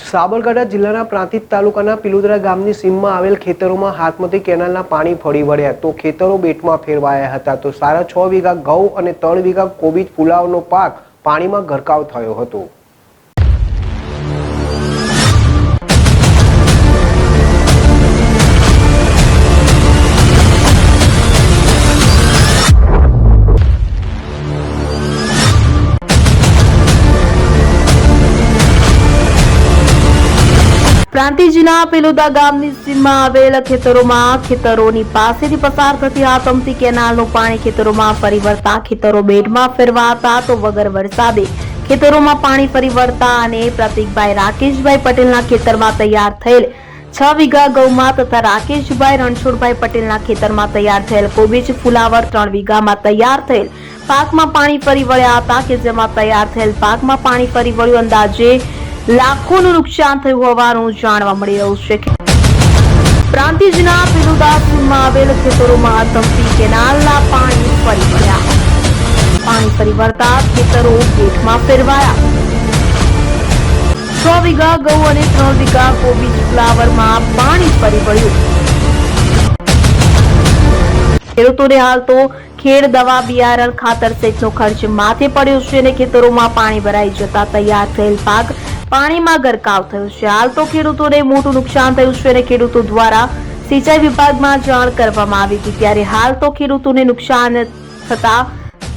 સાબરકાંઠા જિલ્લાના પ્રાંતિજ તાલુકાના પિલુદરા ગામની સીમમાં આવેલ ખેતરોમાં હાથમતી કેનાલના પાણી ફરી વળ્યા તો ખેતરો બેટમાં ફેરવાયા હતા તો 6.5 વીઘા ઘઉં અને 3 વીઘા કોબીજ ફુલાવરનો પાક પાણીમાં ગરકાવ થયો હતો। પ્રાંતિજના પિલુદા ગામની સીમમાં આવેલ ખેતરોની પાસેથી પસાર થતી હાથમતી કેનાલનું પાણી ખેતરોમાં ફરી વળતા ખેતરો બેટમાં ફેરવાતા તો વગર વરસાદે ખેતરોમાં પાણી ફરી વળતા અને પ્રતિકભાઈ રાકેશભાઈ પટેલના ખેતરમાં તૈયાર થયેલ 6 વીઘા ઘઉંમાં તથા રાકેશભાઈ રણછોડભાઈ પટેલના ખેતરમાં તૈયાર થયેલ કોબીજ ફુલાવર 3 વીઘામાં તૈયાર થયેલ પાકમાં પાણી ફરી વળ્યા હતા કે જેમાં તૈયાર થયેલ પાકમાં પાણી ફરી વળ્યું અંદાજે લાખોનું નુકસાન થયું હોવાનું જાણવા મળી રહ્યું છે। પ્રાંતિજના પિલુદા સીમમાં આવેલ ખેતરોમાં હાથમતી કેનાલના પાણી ફરી વળ્યા। પાણી ફરી વળતા ખેતરો બેટમાં ફેરવાયા। 6 વીઘા ઘઉં અને 3 વીઘા કોબીજ ફ્લાવરમાં પાણી ફરી વળ્યું। ખેડૂતોને હાલ તો ખેડ દવા બિયારણ ખાતર સહિતનો ખર્ચ માથે પડ્યો છે અને ખેતરોમાં પાણી ભરાઈ જતા તૈયાર થયેલ પાક પાણીમાં ગરકાવ થયો છે। હાલ તો ખેડૂતોને મોટું નુકસાન થયું છે અને ખેડૂતો દ્વારા સિંચાઈ વિભાગમાં જાણ કરવામાં આવી હતી ત્યારે હાલ તો ખેડૂતોને નુકસાન થતા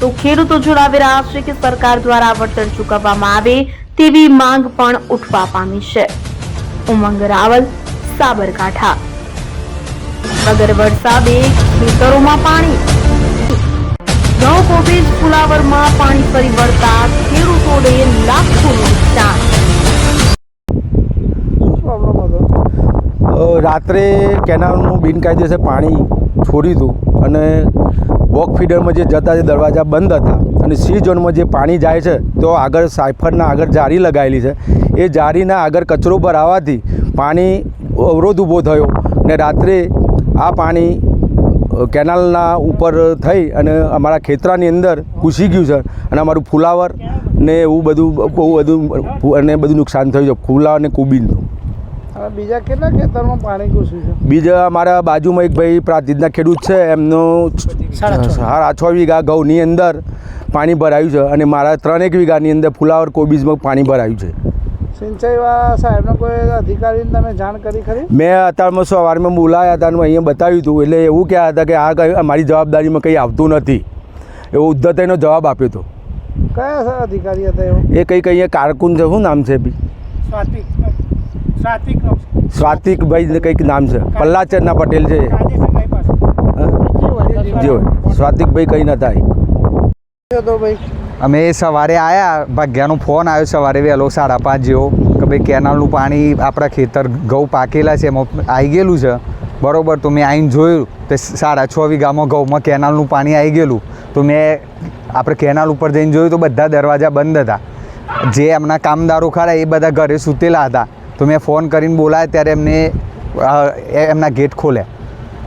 તો ખેડૂતો જણાવી રહ્યા છે કે સરકાર દ્વારા વળતર ચૂકવવામાં આવે તેવી માંગ પણ ઉઠવા પામી છે। ઉમંગ રાવલ, સાબરકાંઠા। વગર વરસાદે ખેતરોમાં પાણી, ઘઉં કોબીજ ફુલાવરમાં પાણી ફરી વળતા ખેડૂતોને લાખોનું નુકસાન। રાત્રે કેનાલનું બિનકાયદેસર પાણી છોડ્યું હતું અને બોક ફીડરમાં જે જતા જે દરવાજા બંધ હતા અને સી ઝોનમાં જે પાણી જાય છે તો આગળ સાયફરના આગળ જારી લગાવેલી છે એ જારીના આગળ કચરો ભરાવાથી પાણી અવરોધ ઊભો થયો ને રાત્રે આ પાણી કેનાલના ઉપર થઈ અને અમારા ખેતરાની અંદર ઘૂસી ગયું છે અને અમારું ફુલાવર ને એવું બધું બહુ બધું નુકસાન થયું છે ફુલાવર ને કોબીજનું। બીજા કેટલા ખેતરમાં પાણી ઘૂસ્યું છે? બીજા અમારા બાજુમાં એક ભાઈ પ્રાંતિજના ખેડૂત છે એમનો 6.5 વીઘા ઘઉંની અંદર પાણી ભરાયું છે અને મારા 3 વીઘાની અંદર ફુલાવર કોબીજમાં પાણી ભરાયું છે। સિંચાઈ સાહેબનો કોઈ અધિકારીને તમે જાણ કરી ખરી? મેં અત્યારમાં સવારમાં બોલાયા હતા અને અહીંયા બતાવ્યું હતું એટલે એવું કહેતા હતા કે આ કંઈ અમારી જવાબદારીમાં કંઈ આવતું નથી એવો ઉદ્ધતાઈનો જવાબ આપ્યો હતો। કયા અધિકારી હતા એવો? એ કંઈક અહીંયા કારકુન છે, શું નામ છે બી? સ્વાતિકભાઈ કંઈક નામ છે, પલ્લાચરના પટેલ છે જે હોય સ્વાતિકભાઈ કંઈ નતા। અમે સવારે આવ્યા, ભાગ્યાનો ફોન આવ્યો સવારે વહેલો 5:30 જેવો કે ભાઈ કેનાલનું પાણી આપણા ખેતર ઘઉં પાકેલા છે એમાં આવી ગયેલું છે બરાબર। તો મેં આવીને જોયું તો 6.5 વીઘામાં ઘઉંમાં કેનાલનું પાણી આવી ગયેલું તો મેં આપણે કેનાલ ઉપર જઈને જોયું તો બધા દરવાજા બંધ હતા। જે એમના કામદારો ખરા એ બધા ઘરે સૂતેલા હતા તો મેં ફોન કરીને બોલાયા ત્યારે એમને એમના ગેટ ખોલ્યા।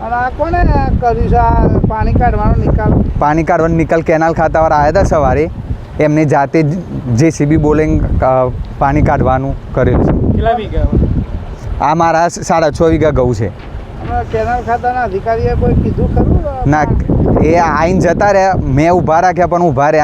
અને આ કોણે કર્યું છે આ પાણી કાઢવાનો નિકાલ? પાણી કાઢવાનો નિકાલ કેનાલ ખાતાવાળા આવ્યા હતા સવારે, એમને જાતે JCB બોલાવીને પાણી કાઢવાનું કરેલું છે। કેટલા વીઘા? આ મારા 6.5 વીઘા ઘઉં છે। કેનાલ ખાતાના અધિકારીએ કોઈ કીધું ખરું? ના, એ આવીને જતા રહ્યા, મેં ઊભા રાખ્યા પણ ઊભા રહ્યા